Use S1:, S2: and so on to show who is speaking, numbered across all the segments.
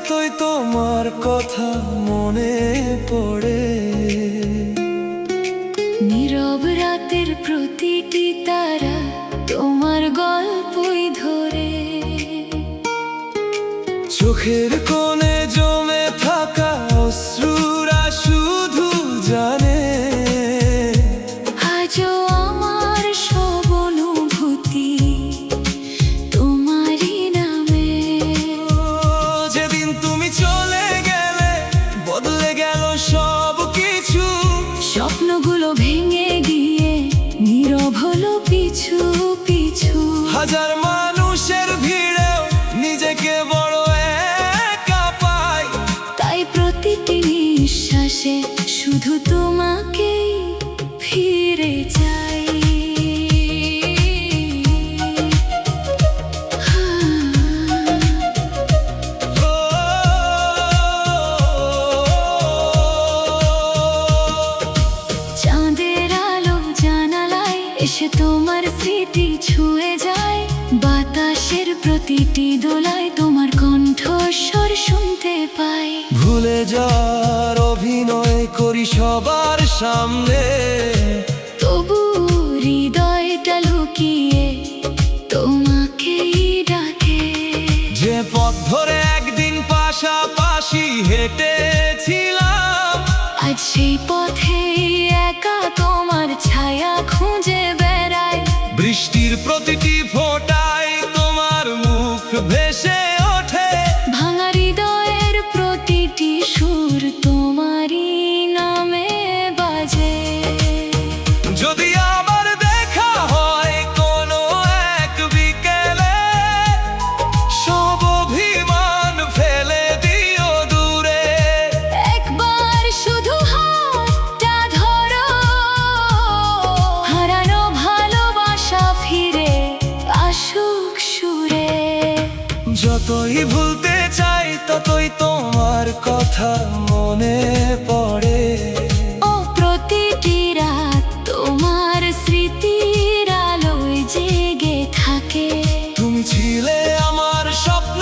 S1: ততই তোমার কথা মনে পড়ে।
S2: নীরব রাতের প্রতিটি তারা তোমার গল্পই ধরে।
S1: চোখের কোণে জমে থাকা অশ্রুরা শুধু জানে
S2: আজও আমার সব অনুভূতি তোমারই নামে।
S1: যেদিন তুমি চলে গেলে বদলে গেল সব কিছু।
S2: স্বপ্নগুলো ভেঙে গিয়ে নীরব হলো পিছু পিছু।
S1: হাজার মানুষের ভিড়েও নিজেকে বড় একা পাই।
S2: তাই প্রতিটি নিঃশ্বাসে শুধু তোমাকেই ফিরে চাই। চাঁদের আলো জানালায় এসে তোমার স্মৃতি ছুঁয়ে যায়। বাতাসের প্রতিটি দোলায় তোমার কণ্ঠস্বর শুনতে পাই।
S1: ভুলে যাওয়ার অভিনয় করি সবার সামনে,
S2: তবু হৃদয়টা লুকিয়ে তোমাকেই ডাকে।
S1: যে পথ ধরে একদিন পাশাপাশি হেঁটেছিলাম,
S2: আজ সেই পথেই একা তোমার ছায়া খুঁজে বেড়ায়।
S1: বৃষ্টির প্রতিটি ফোঁটায় তোমার মুখ ভেসে ওঠে।
S2: ভাঙা হৃদয়ের প্রতিটি সুর তোমারই নামে বাজে।
S1: যদি আবার দেখা হয় কোনো এক বিকেলে, সব অভিমান ফেলে দিও দূরে।
S2: একবার শুধু হাতটা ধরো, হারানো ভালোবাসা ফিরে আসুক সুরে।
S1: যতই ভুলতে চাই ততই তোমার কথা মনে পড়ে।
S2: ও প্রতিটি রাত তোমার স্মৃতির আলোয় জেগে থাকে।
S1: তুমি ছিলে আমার স্বপ্ন,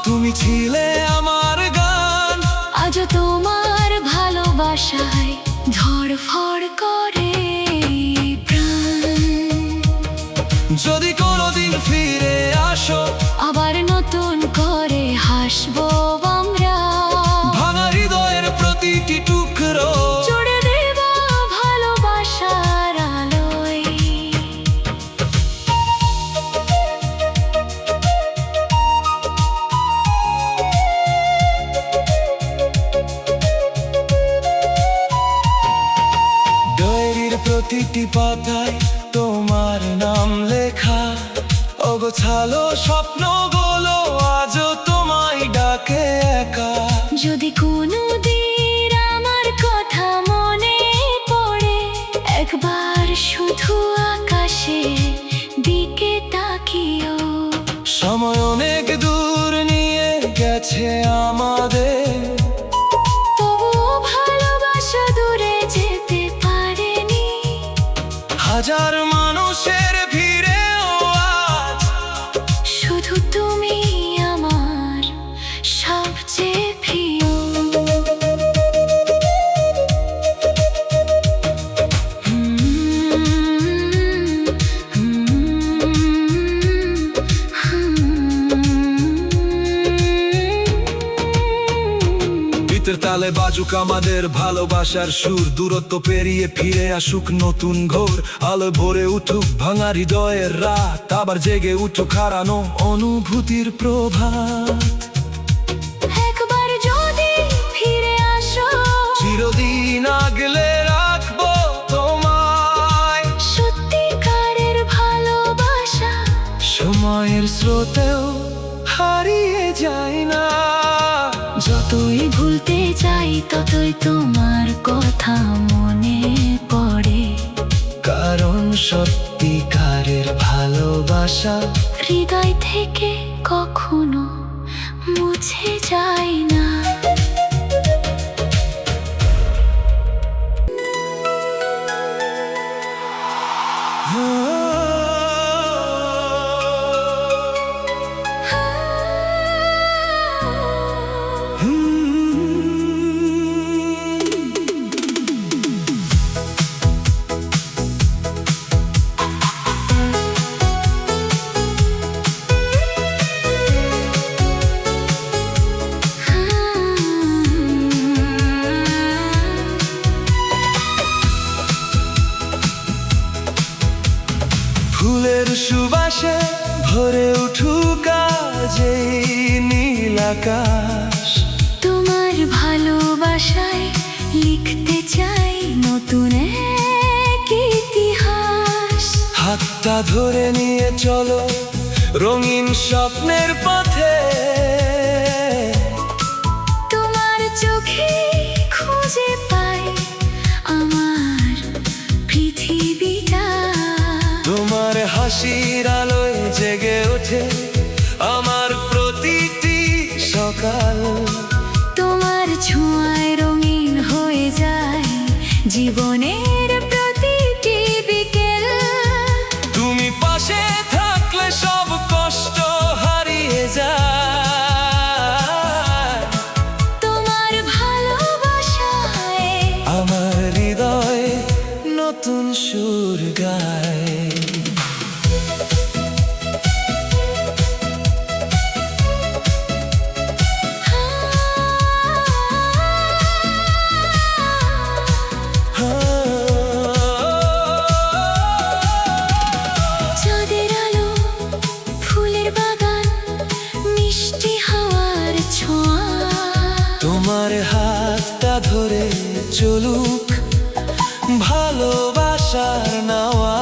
S1: তুমি ছিলে আমার গান।
S2: আজও তোমার ভালোবাসায় ধড়ফড় করে প্রাণ।
S1: যদি কোনোদিন ফিরে আসো,
S2: আবার নতুন করে হাসবো আমরা।
S1: ভাঙা হৃদয়ের প্রতিটি টুকরো
S2: জুড়ে দেব ভালোবাসার আলোয়।
S1: ডায়েরির প্রতিটি পাতায় তোমার নাম লেখা। অগোছালো স্বপ্নগুলো আজও তোমায় ডাকে একা।
S2: যদি কোনোদিন আমার কথা মনে পড়ে, একবার শুধু আকাশে দিকে তাকিও।
S1: সময় অনেক দূর নিয়ে গেছে আমাদের,
S2: তবুও ভালোবাসা দূরে যেতে পারেনি।
S1: হাজার মানুষের ভিড়েও আজ
S2: শুধু তুমি আমার সবচেয়ে প্রিয়।
S1: গীতের তালে বাজুক আমাদের ভালোবাসার সুর। দূরত্ব পেরিয়ে ফিরে আসুক নতুন ঘোর। আলো ভরে উঠুক ভাঙা হৃদয়ের রাত। আবার জেগে উঠুক হারানো অনুভূতির প্রভাত।
S2: একবার যদি ফিরে আসো,
S1: চিরদিন আগলে রাখবো তোমায়।
S2: সত্যিকারের ভালোবাসা
S1: সময়ের স্রোতেও হারিয়ে যায় না।
S2: যতই ভুলতে চাই ততই তোমার কথা মনে পড়ে।
S1: কারণ সত্যিকারের ভালোবাসা
S2: হৃদয় থেকে কখনো মুছে যায় না।
S1: ফুলের সুবাসে ভরে উঠুক আজ এই নীল আকাশ।
S2: তোমার ভালোবাসায় লিখতে চাই নতুন এক ইতিহাস।
S1: হাতটা ধরে নিয়ে চলো রঙিন স্বপ্নের পথে।
S2: তোমার চোখে খুঁজে পাই আমার পৃথিবীটা।
S1: তোমার হাসির আলোয় জেগে ওঠে আমার প্রতিটি সকাল।
S2: তোমার ছোঁয়ায় রঙিন হয়ে যায় জীবনের প্রতিটি বিকেল।
S1: তুমি পাশে থাকলে সব কষ্ট হারিয়ে যায়।
S2: তোমার ভালোবাসায়
S1: আমার হৃদয় নতুন সুর গায়।
S2: চাঁদের আলো, ফুলের বাগান, মিষ্টি হাওয়ার ছোঁয়া।
S1: তোমার হাতটা ধরে চলুক ভালোবাসার নাওয়া।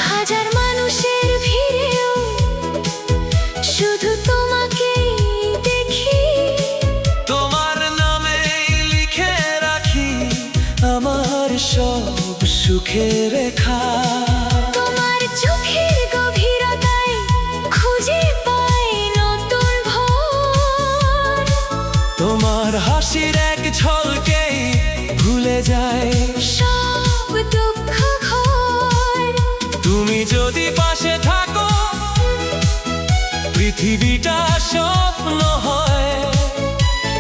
S2: হাজার মানুষের ভিড়েও শুধু তোমাকেই দেখি।
S1: তোমার নামে লিখে রাখি আমার সব সুখের রেখা।
S2: তোমার চোখের গভীরতায় খুঁজে পাই নতুন ভোর।
S1: তোমার হাসির এক ঝলকেই ভুলে যায়
S2: সব দুঃখ ঘোর।
S1: তুমি যদি পাশে থাকো পৃথিবীটা স্বপ্ন হয়।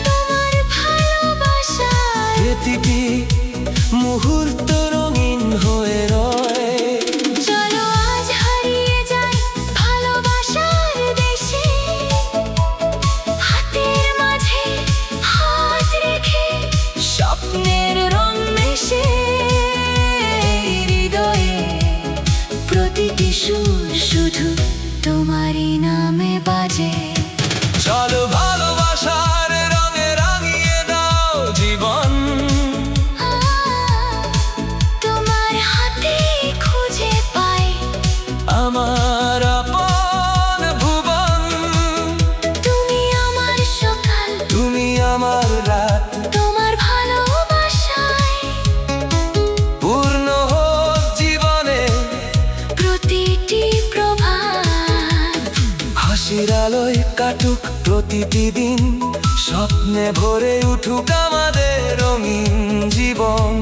S2: তোমার ভালোবাসায়
S1: প্রতিটি মুহূর্ত রঙিন হয়ে রয়।
S2: চলো আজ হারিয়ে যাই ভালোবাসার দেশে। হাতের মাঝে হাত রেখে স্বপ্নের রং মেশে। হৃদয়ে প্রতিটি সুর শুধু তোমারই নামে বাজে।
S1: চলো ভালোবাসার রঙে রাঙিয়ে দাও জীবন।
S2: তোমার হাতে খুঁজে পাই
S1: আমার আপন ভুবন।
S2: তুমি আমার সকাল,
S1: তুমি আমার রাত।
S2: তোমার ভালোবাসায়
S1: পূর্ণ হোক জীবনে
S2: প্রতিটি প্রভাত।
S1: হাসির আলোয় কাটুক প্রতিটি দিন। স্বপ্নে ভরে উঠুক আমাদের রঙিন জীবন।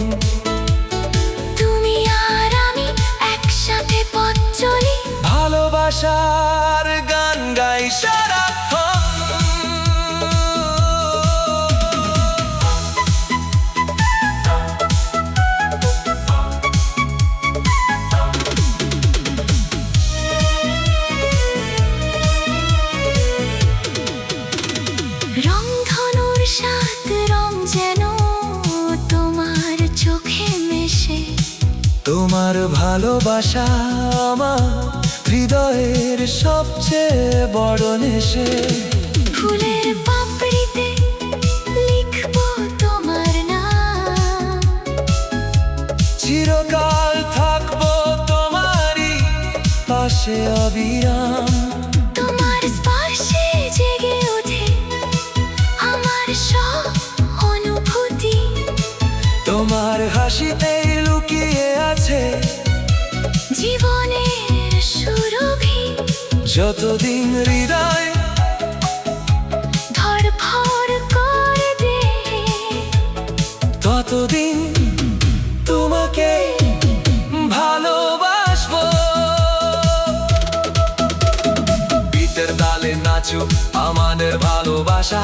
S2: তুমি আর আমি একসাথে পথ চলি।
S1: ভালোবাসার গান গাই সারাক্ষণ।
S2: রংধনুর সাত রং যেন তোমার চোখে মেশে।
S1: তোমার ভালোবাসা আমার হৃদয়ের সবচেয়ে বড় নেশে।
S2: ফুলের পাপড়িতে লিখবো তোমার নাম।
S1: চিরকাল থাকবো তোমারই পাশে অবিরাম।
S2: তোমার স্পর্শে জেগে ওঠে আমার সব অনুভূতি।
S1: তোমার হাসিতেই লুকিয়ে আছে
S2: জীবনের সুরভি।
S1: যতদিন হৃদয়
S2: ধড়ফড় করে দে
S1: ততদিন তোমাকে ভালোবাসবো। বিতের তালে নাচুক আমাদের ভালোবাসা।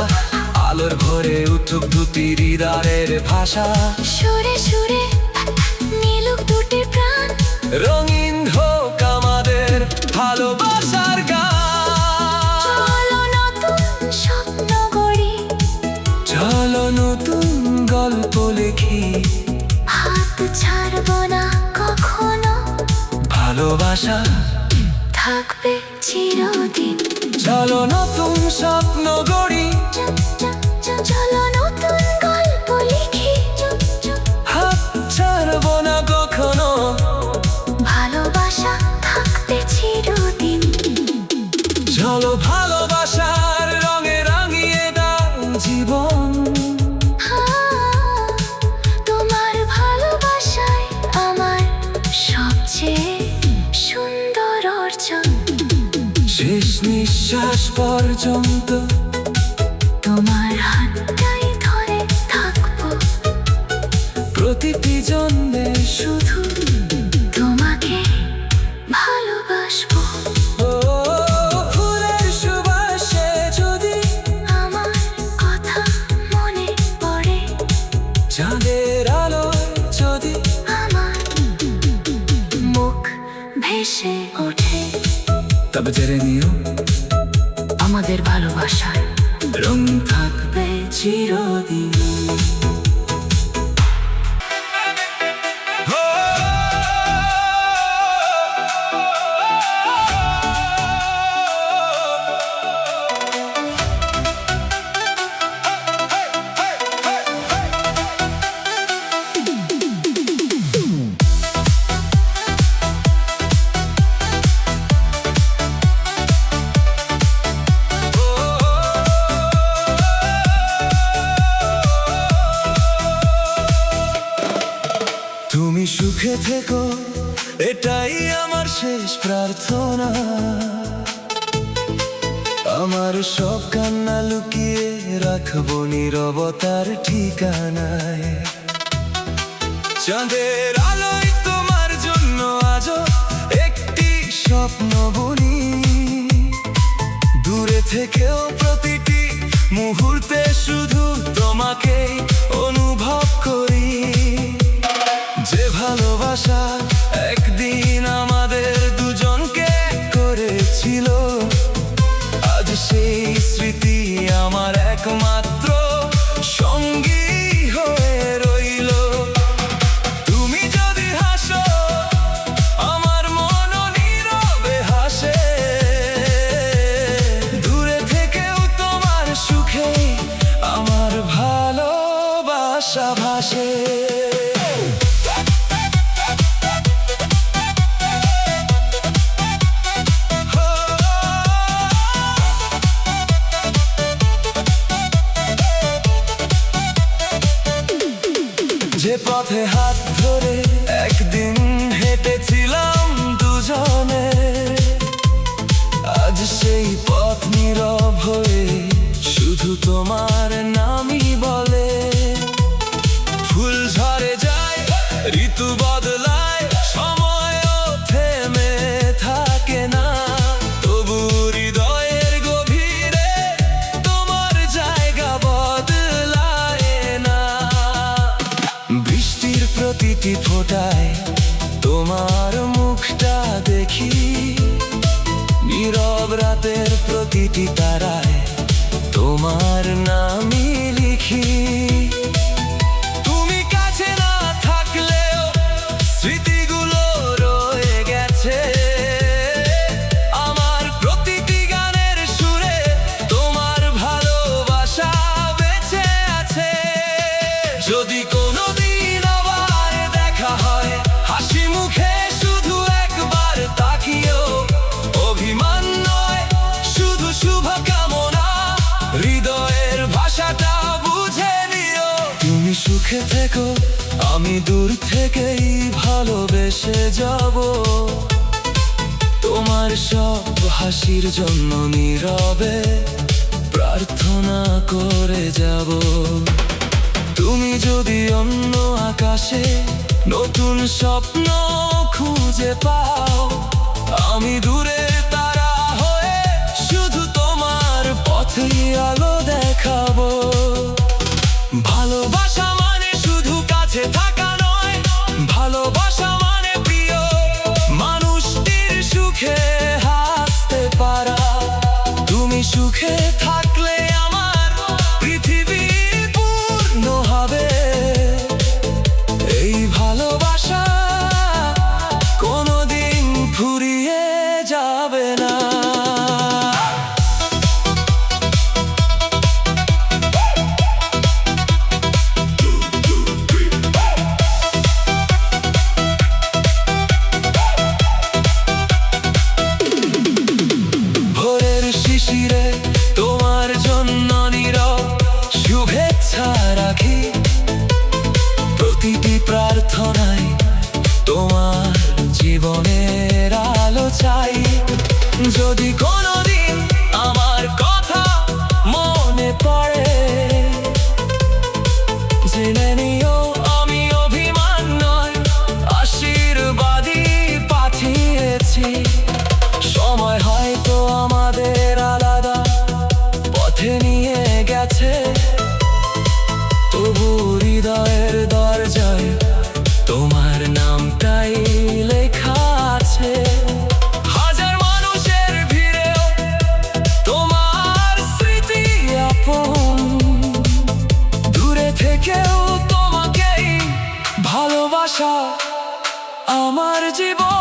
S1: আলোর ভরে উঠুক দুটি হৃদয়ের ভাষা।
S2: সুরে সুরে মিলুক দুটি প্রাণ।
S1: রঙিন হোক আমাদের ভালোবাসার গান।
S2: চলো নতুন স্বপ্ন গড়ি।
S1: চলো নতুন গল্প লিখি।
S2: হাত ছাড়বো না কখনো।
S1: ভালোবাসা
S2: থাকবে চিরদিন।
S1: চলো নতুন স্বপ্ন গড়ি,
S2: চলো নতুন গল্প লিখি,
S1: হাত ছাড়বো না কখনো।
S2: ভালোবাসা থাকবে চিরদিন।
S1: চলো ভালোবাসার রঙে রাঙিয়ে দাও জীবন।
S2: তোমার ভালোবাসায় আমার সবচেয়ে সুন্দর অর্জন।
S1: শেষ নিঃশ্বাস পর্যন্ত
S2: তোমার হাতটাই ধরে থাকবো,
S1: প্রতিটি জন্মে
S2: শুধু তোমাকে ভালোবাসবো।
S1: ও ফুলের সুবাসে যদি
S2: আমার কথা মনে পড়ে,
S1: চাঁদের আলোয় যদি
S2: আমার মুখ ভেসে ওঠে,
S1: তবে জেনে নিও
S2: আমাদের ভালোবাসায়
S1: রং থাকবে চিরদিন। তুমি সুখে থেকো, এটাই আমার শেষ প্রার্থনা। আমার সব কান্না লুকিয়ে রাখবো নীরবতার ঠিকানায়। চাঁদের আলোয় তোমার জন্য আজও একটি স্বপ্ন বুনি, দূরে থেকেও প্রতিটি মুহূর্তে শুধু তোমাকেই অনুভব করি। যে ভালোবাসা একদিন আমাদের দুজনকে করেছিল, আজ সেই স্মৃতি আমার একমাত্র সঙ্গী হয়ে রইল। তুমি যদি হাসো, আমার মনও নীরবে হাসে, দূরে থেকেও তোমার সুখে আমার ভালোবাসা ভাসে। যে পথে হাত ধরে একদিন হেঁটেছিলাম দুজনে, আজ সেই পথ নীরব হয়ে শুধু তোমার নামই বলে। ফুল ঝরে যায়, ঋতু বদলায়, সময়ও থেমে থাকে না, তবু হৃদয়ের গভীরে তোমার জায়গা বদলায় না। বৃষ্টির প্রতিটি ফোঁটায় তোমার মুখটা দেখি, নীরব রাতের প্রতিটি তারায় তোমার নামই লিখি। তুমি কাছে না থাকলেও স্মৃতিগুলো রয়ে গেছে, আমার প্রতিটি গানের সুরে তোমার ভালোবাসা বেঁচে আছে। যদি কোনোদিন আবার দেখা হয়, হাসি মুখে শুধু একবার তাকিও, অভিমান নয় শুধু শুভকামনা, হৃদয়ের ভাষাটা বুঝে নিও। তুমি সুখে থেকো, আমি দূর থেকেই ভালোবেসে যাব, তোমার সব হাসির জন্য নীরবে প্রার্থনা করে যাব। তুমি যদি অন্য আকাশে নতুন স্বপ্ন খুঁজে পাও, আমি দূরের তারা হয়ে শুধু তোমার পথেই আলো দেখাবো। ভালোবাসা মানে শুধু কাছে থাকা নয়, ভালোবাসা মানে প্রিয় মানুষটির সুখে হাসতে পারা। তুমি সুখে থাকলে আমার পৃথিবী পূর্ণ হবে। এই ভালোবাসা কোনোদিন যদি কোনোদিন আমার কথা মনে পড়ে, জেনে নিও আমি অভিমান নয়, আশীর্বাদই পাঠিয়েছি। সময় হয়তো আমাদের আলাদা পথে নিয়ে গেছে, তবু হৃদয়ের দরজায় তোমার নামটাই লেখা আছে। হাজার মানুষের ভিড়েও তোমার স্মৃতি আপন, দূরে থেকেও তোমাকেই ভালোবাসা আমার জীবন।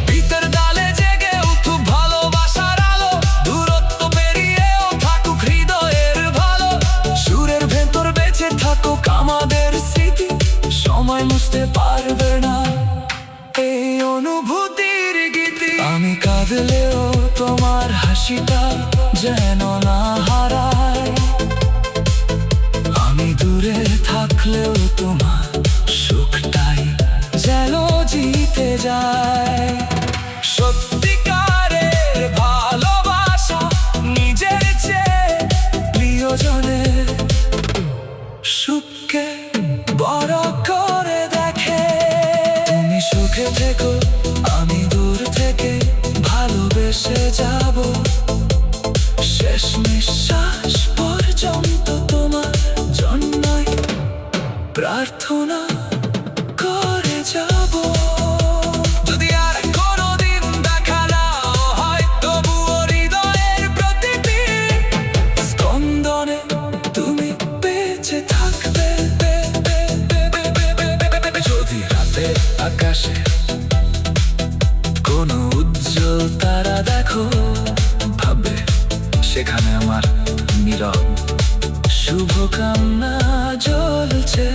S1: পিতের ডালে জেগে উঠুক ভালোবাসার আলো, দূরত্ব পেরিয়েও থাকুক হৃদয়ের ভালো, সুরের ভেতর বেঁচে থাকুক আমাদের স্মৃতি, সময় মুছতে পারবে না এই অনুভূতির গীতি। আমি কাঁদলেও তোমার হাসিটা যেন না হারায়, আমি দূরে থাকলেও তোমার সুখটাই যেন জিতে যায়। সত্যিকারের ভালোবাসা নিজের চেয়ে প্রিয়জনের সুখকে বড় করে দেখে। তুমি সুখে থেকো, আমি দূর থেকে ভালোবেসে যাব, শেষ নিঃশ্বাস পর্যন্ত তোমার জন্যই প্রার্থনা করে যাব। যদি আর কোনোদিন দেখা নাও হয়, তবুও হৃদয়ের প্রতিটি স্পন্দনে তুমি বেঁচে থাকবে। যদি রাতে আকাশে কোনো উজ্জ্বল তারা দেখো, ভাববে সেখানে আমার নীরব শুভকামনা জ্বলছে।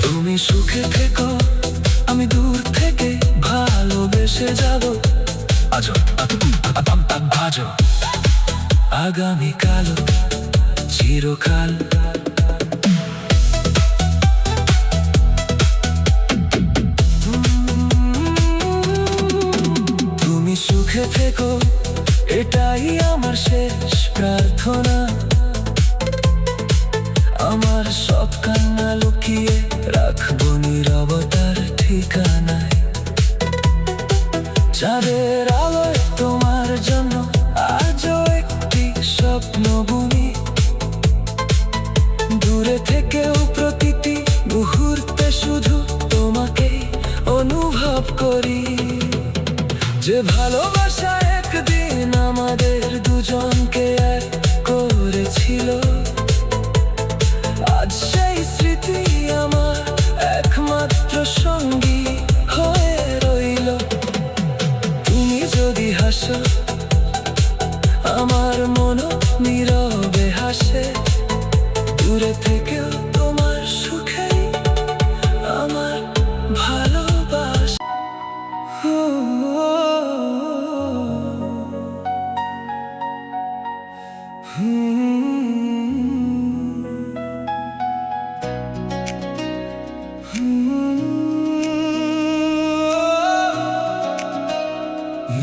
S1: তুমি সুখে থেকো, আমি দূর থেকে ভালোবেসে যাব, আজও আজও আগামীকাল চিরকাল। তুমি সুখে থেকো, এটাই আমার শেষ প্রার্থনা, আমার সব কান্না লুকিয়ে রাখবো নীরবতার ঠিকানায়। চাঁদের আলোয় তোমার জন্য আজও একটি স্বপ্ন বুনি, দূরে থেকেও প্রতিটি মুহূর্তে শুধু তোমাকে অনুভব করি। যে ভালোবাসা একদিন আমাদের দুজনকে এক করেছিল, আজ সেই স্মৃতি আমার একমাত্র সঙ্গী হয়ে রইল। তুমি যদি হাসো, আমার মনও নীরবে হাসে, দূরে থেকেও তোমার সুখেই আমার ভালোবাসা।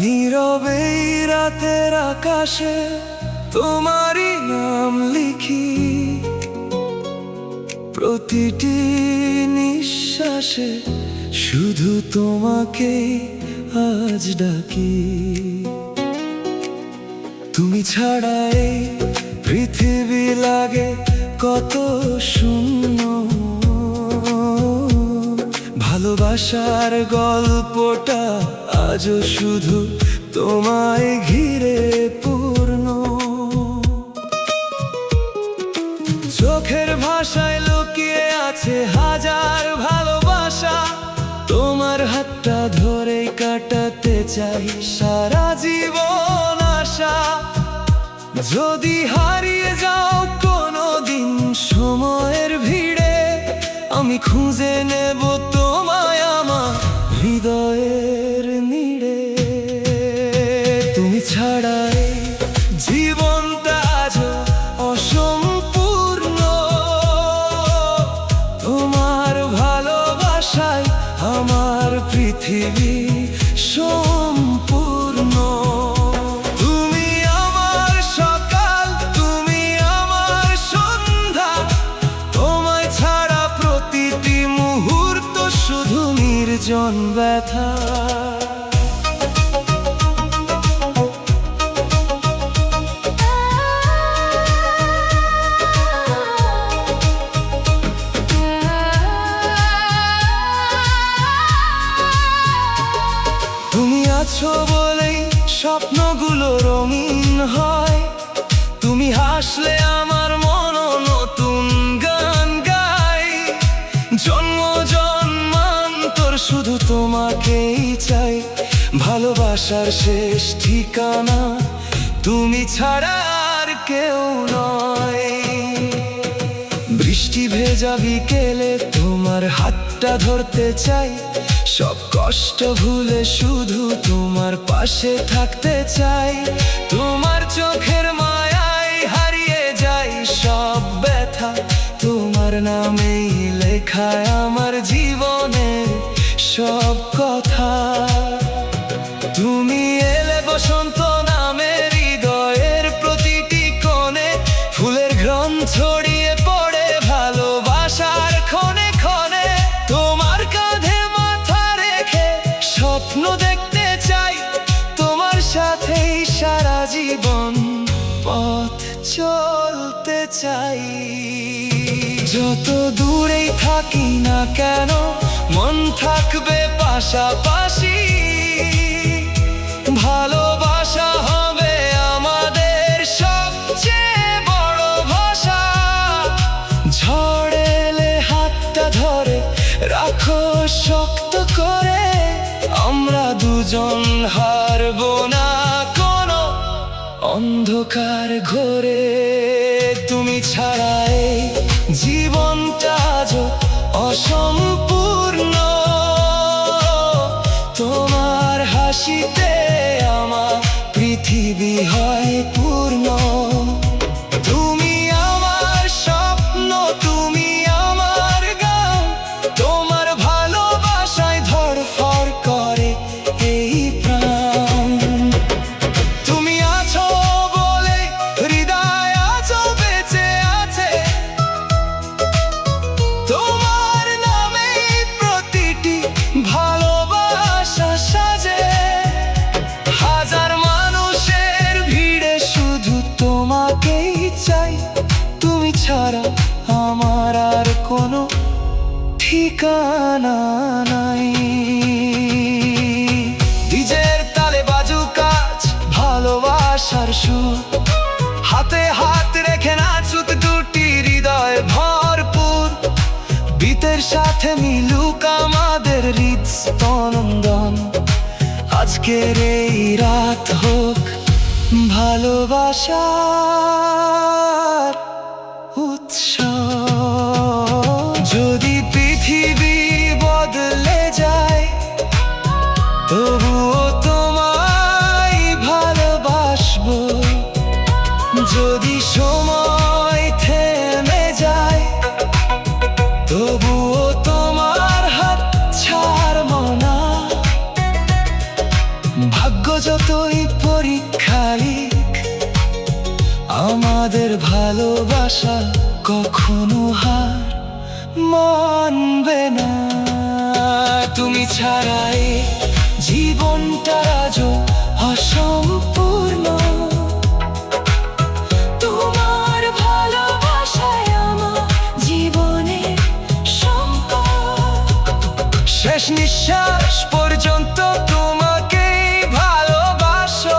S1: নীরবে রাতের আকাশে তোমারই নাম লিখি, প্রতিটি নিঃশ্বাসে শুধু তোমাকে আজ ডাকি। তুমি ছাড়া এই পৃথিবী লাগে কত শূন্য, ভালোবাসার গল্পটা আজও শুধু তোমায় ঘিরে পূর্ণ। চোখের ভাষায় লুকিয়ে আছে হাজার ভালোবাসা, তোমার হাতটা ধরেই কাটাতে চাই সারা জীবন আশা। যদি হারিয়ে যাও কোনোদিন সময়ের ভিড়ে, আমি খুঁজে নেব তোমায় আমার হৃদয়ের নিড়ে। তুমি ছাড়া এই জীবনটা আজ অসম্পূর্ণ, দুজন ব্যথা। তুমি আছো বলেই স্বপ্নগুলো রঙিন হয়, তুমি হাসলে আমার মনও নতুন গান গায়। জন্ম জন্মান্তর শুধু তোমাকেই চাই, ভালোবাসার শেষ ঠিকানা তুমি ছাড়া আর কেউ নয়। বৃষ্টি ভেজা বিকেলে তোমার হাতটা ধরতে চাই, সব কষ্ট ভুলে শুধু তোমার পাশে থাকতে চাই। তোমার চোখের মায়ায় হারিয়ে যাই সব ব্যথা, তোমার নামেই লেখায় আমার জীবনের সব কথা। তুমি এলে বসন্ত নামে হৃদয়ের প্রতিটি কোণে, ফুলের ঘ্রাণ ছড়িয়ে পড়ে ভালোবাসার ক্ষণে ক্ষণে। তোমার কাঁধে মাথা রেখে স্বপ্ন দেখতে চাই, তোমার সাথেই সারা জীবন পথ চলতে চাই। যত দূরেই থাকি না কেন মন থাকবে পাশাপাশি, ভালোবাসা হবে আমাদের সবচেয়ে বড় ভাষা। ঝড় এলে হাতটা ধরে রাখো শক্ত করে, আমরা দুজন হারবো না কোনো অন্ধকার ঘোরে। তুমি ছাড়া এই জীবনটা আজও অসম্পূর্ণ, তোমার হাসিতে আমার পৃথিবী হয় পূর্ণ। তুমি আমার স্বপ্ন, তুমি আমার গান, তোমার ভালোবাসায় ধড়ফড় করে এই প্রাণ। তুমি আছো বলে হৃদয় আজও বেঁচে আছে, তোমার নামেই প্রতিটি ভালোবাসা সাজে। হাজার মানুষের ভিড়ে শুধু তোমাকেই চাই, তুমি ছাড়া আমার আর কোনো ঠিকানা নাই। ডিজের তালে বাজুক আজ ভালোবাসার সুর, হাতে হাত রেখে নাচুক দুটি হৃদয় ভরপুর। বিতের সাথে মিলুক আমাদের হৃদস্পন্দন, আজকের এই রাত হোক ভালোবাসার উৎসব। যদি পৃথিবী বদলে যায় তবুও তোমায় ভালোবাসবো, যদি সময় থেমে যায় তবুও তোমার হাত ছাড়বো না। ভাগ্য যতই পরীক্ষা লিক, আমাদের ভালোবাসা কখনো হার মানবে না। তুমি ছাড়াই জীবনটা আজও অসম্পূর্ণ, তোমার ভালোবাসায় আমার জীবনের সম্পদ। শেষ নিঃশ্বাস পর্যন্ত তোমাকেই ভালোবাসো,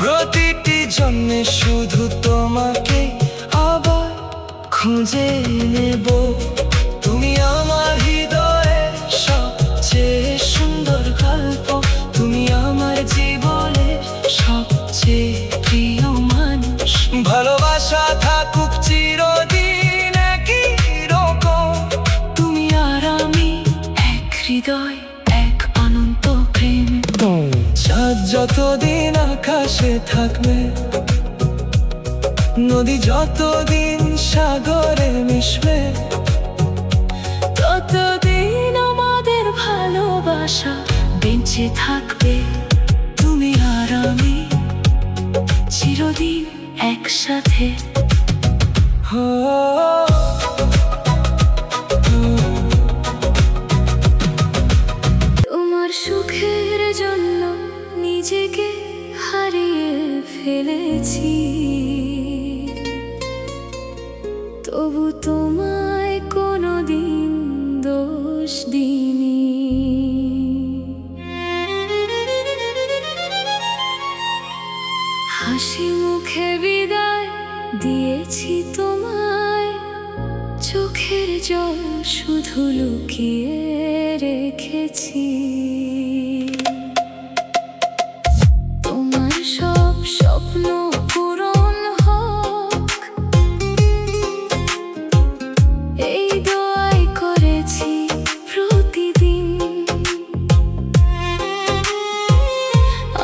S1: প্রতিটি জন্মে শুধু তোমাকে আবার খুঁজে নেব। তুমি আমার হৃদয়ের সবচেয়ে সুন্দর গল্প, তুমি আমার জীবনের সবচেয়ে প্রিয় মানুষ। ভালোবাসা থাকুক চিরদিন একই রকম, তুমি আর আমি এক হৃদয় এক অনন্ত প্রেম। চাঁদ যতদিন আকাশে থাকবে, নদী যতদিন সাগরে মিশবে, ততদিন আমাদের ভালোবাসা বেঁচে থাকবে। তুমি আর আমি চিরদিন একসাথে।
S2: তবু তোমায় কোনোদিন দোষ দিইনি। হাসি মুখে বিদায় দিয়েছি তোমায়, চোখের জল শুধু লুকিয়ে রেখেছি। তোমার সব স্বপ্ন পূরণ হোক, এই দোয়াই করেছি প্রতিদিন।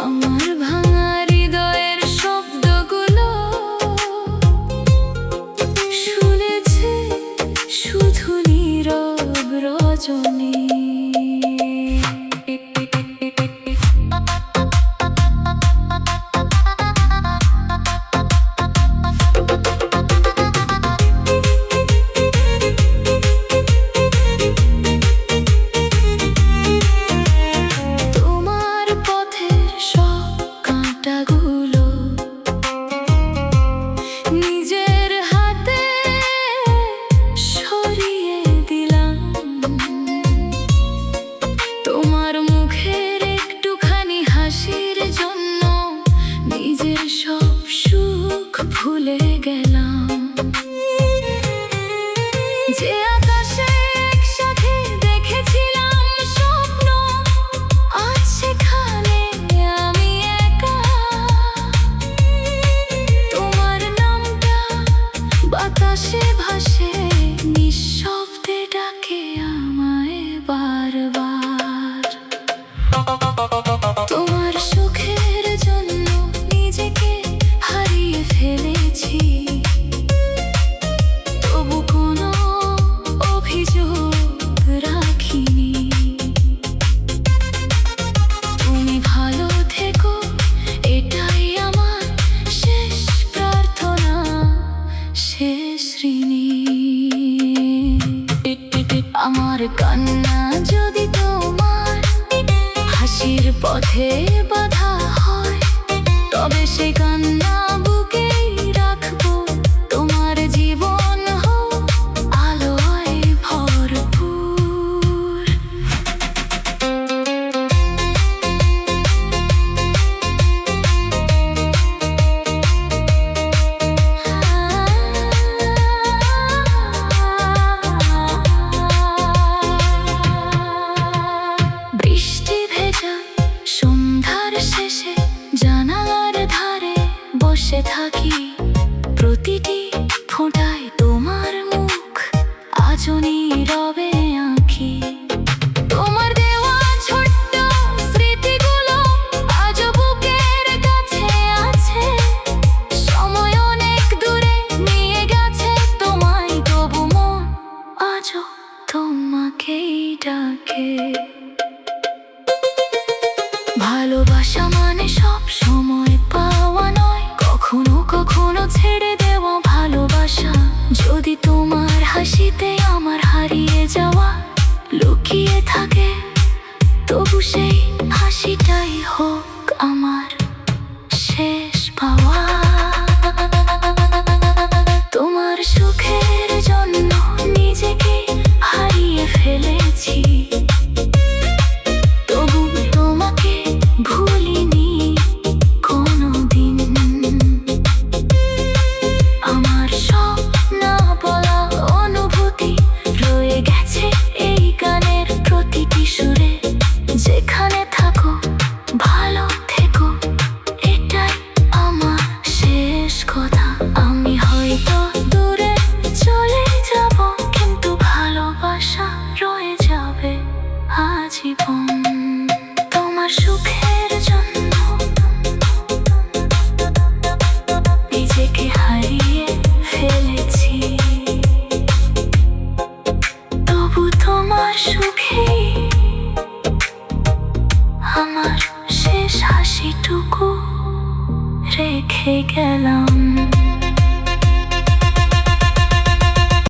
S2: আমার ভাঙা হৃদয়ের শব্দগুলো শুনেছে শুধু নীরব রজনী। তোমার পথের সব কাঁটাগুলো নিজের হাতে সরিয়ে দিলাম। তোমার মুখের একটুখানি হাসির জন্য নিজের সব সুখ ভুলে গেলাম। যে আকাশে একসাথে দেখেছিলাম স্বপ্ন, আজ সেখানে আমি একা। তোমার নামটা বাতাসে ভাসে, নিঃশব্দে ডাকে আমায় বারবার। তোমার সুখের জন্য নিজেকে হারিয়ে ফেলেছি, তবু কোনো অভিযোগ রাখিনি। তুমি ভালো থেকো, এটাই আমার শেষ প্রার্থনা, শেষ ঋণী। আমার কান্না যদি তোমার হাসির পথে বাধা হয়, তবে সে কান্না বুকেই রাখবো। তোমার জীবন হোক আলোয় ভরপুর। বৃষ্টি ভেজা সন্ধ্যার শেষে জানালার ধারে বসে থাকি, প্রতিটি ফোঁটায় তোমার মুখ আজও নীরবে আঁকি। তোমার দেওয়া ছোট্ট স্মৃতিগুলো আজও বুকের কাছে আছে। সময় অনেক দূরে নিয়ে গেছে তোমায়, তবু মন আজও তোমাকেই ডাকে। ভালোবাসা মানে সব সময় পাওয়া নয়, কখনো কখনো ছেড়ে দেওয়া ভালোবাসা। যদি তোমার হাসিতে আমার হারিয়ে যাওয়া লুকিয়ে থাকে, তবু সেই হাসিটাই হোক আমার শেষ পাওয়া। তোমার সুখের জন্য নিজেকে হারিয়ে ফেলেছি, তবু তোমাকে ভুলিনি কোনোদিন। আমার সব না বলা অনুভূতি রয়ে গেছে এই গানের প্রতিটি সুরে। যেখানে থাকো ভালো থেকো, এটাই আমার শেষ কথা। আমি হয়তো দূরে চলে যাব, কিন্তু ভালোবাসা রয়ে যাবে আজীবন। তোমার সুখের জন্য নিজেকে হারিয়ে ফেলেছি, তবু তোমার সুখেই আমার শেষ হাসিটুকু রেখে গেলাম।